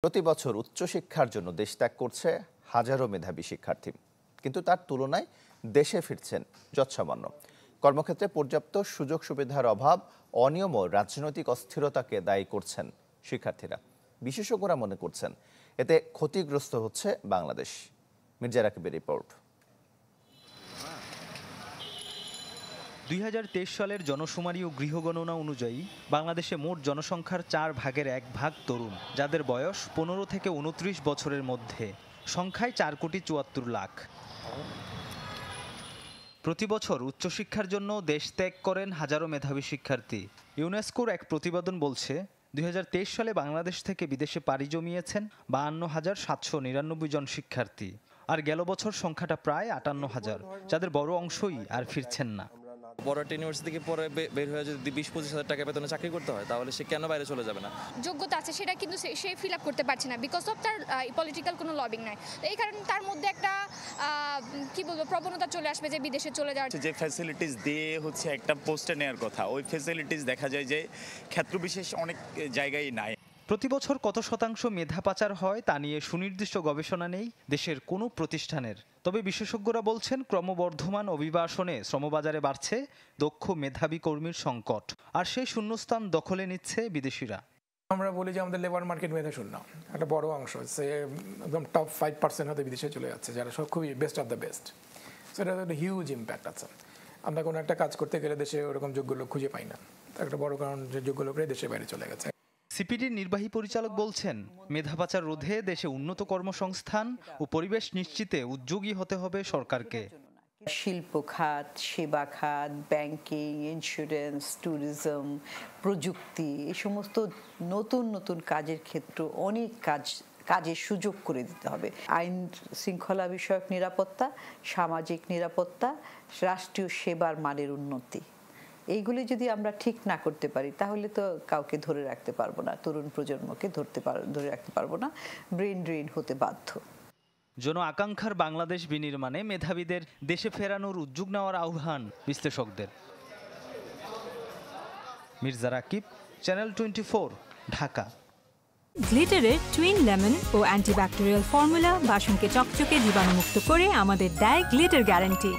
প্রতি বছর উচ্চশিক্ষার জন্য দেশ ত্যাগ করছে হাজারো মেধাবী শিক্ষার্থী, কিন্তু তার তুলনায় দেশে ফিরছেন যৎসামান্য। কর্মক্ষেত্রে পর্যাপ্ত সুযোগ সুবিধার অভাব, অনিয়ম ও রাজনৈতিক অস্থিরতাকে দায়ী করছেন শিক্ষার্থীরা। বিশেষজ্ঞরা মনে করছেন এতে ক্ষতিগ্রস্ত হচ্ছে বাংলাদেশ। মির্জা রাকিবের রিপোর্ট। ২০২৩ সালের জনশুমারি ও গৃহগণনা অনুযায়ী বাংলাদেশে মোট জনসংখ্যার 4 ভাগের 1 ভাগ তরুণ, যাদের বয়স 15 থেকে 29 বছরের মধ্যে। সংখ্যায় 4,74,00,000। প্রতি বছর উচ্চশিক্ষার জন্য দেশ ত্যাগ করেন হাজারো মেধাবী শিক্ষার্থী। ইউনেস্কোর এক প্রতিবেদন বলছে ২০২৩ সালে বাংলাদেশ থেকে বিদেশে পাড়ি জমিয়েছেন 52,799 জন শিক্ষার্থী। আর গেল বছর সংখ্যাটা প্রায় 58,000, যাদের বড় অংশই আর ফিরছেন না। বড় একটা ইউনিভার্সিটি থেকে পরে বের হয়ে যদি 20-25 হাজার টাকা বেতনে চাকরি করতে হয়, তাহলে সে কেন বাইরে চলে যাবে না? যোগ্যতা আছে সেটা কিন্তু সে ফিল আপ করতে পারছে না, বিকজ অফ তার পলিটিক্যাল কোনো লবিং নাই। এই কারণে তার মধ্যে একটা কি বলবো প্রবণতা চলে আসবে যে বিদেশে চলে যাওয়ার। যে ফ্যাসিলিটিস দিয়ে হচ্ছে একটা পোস্টে নেওয়ার কথা, ওই ফ্যাসিলিটিস দেখা যায় যে ক্ষেত্রবিশেষ অনেক জায়গায় নাই। প্রতি বছর কত শতাংশ মেধা পাচার হয় তা নিয়ে সুনির্দিষ্ট গবেষণা নেই দেশের কোনো প্রতিষ্ঠানের। তবে বিশেষজ্ঞরা বলছেন ক্রমবর্ধমান অভিবাসনে শ্রমবাজারে বাড়ছে দক্ষ মেধাবী কর্মীর সংকট, আর সেই শূন্যস্থান দখলে নিচ্ছে বিদেশিরা। আমরা বলি যে আমাদের লেবার মার্কেট মেধা শূন্য, একটা বড় অংশ সে একদম টপ 5% হতে বিদেশে চলে যাচ্ছে, যারা সব খুবই বেস্ট অফ দ্য বেস্ট। সেটা একটা হিউজ ইম্প্যাক্ট আছে। আমরা কোনো একটা কাজ করতে গেলে দেশে ওরকম যোগ্য লোক খুঁজে পাই না। একটা বড় কারণ যে যোগ্য লোকরাই দেশের বাইরে চলে গেছে। সিপিডির নির্বাহী পরিচালক বলছেন মেধা পাচার রোধে দেশে উন্নত কর্মসংস্থান ও পরিবেশ নিশ্চিতে উদ্যোগী হতে হবে সরকারকে। শিল্প খাত, সেবা খাত, ব্যাংকিং, ইন্স্যুরেন্স, ট্যুরিজম, প্রযুক্তি, এই সমস্ত নতুন নতুন কাজের ক্ষেত্র অনেক কাজের সুযোগ করে দিতে হবে। আইন শৃঙ্খলা বিষয়ক নিরাপত্তা, সামাজিক নিরাপত্তা, রাষ্ট্রীয় সেবার মানের উন্নতি, এইগুলি যদি আমরা ঠিক না করতে পারি তাহলে তো কাউকে ধরে রাখতে পারবো না, তরুণ প্রজন্মকে ধরে রাখতে পারবো না, ব্রেন ড্রেন হতে বাধ্য। জন আকাঙ্ক্ষার বাংলাদেশ বিনির্মাণে মেধাবীদের দেশে ফেরানোর উদ্যোগ নেওয়ার আহ্বান বিশ্লেষকদের। মির্জা রাকিব, চ্যানেল 24, ঢাকা। গ্লিটারের টুইন লেমন ও অ্যান্টিব্যাকটেরিয়াল ফর্মুলা বাসনকে চকচকে জীবাণুমুক্ত করে আমাদের দেয় গ্লিটার গ্যারান্টি।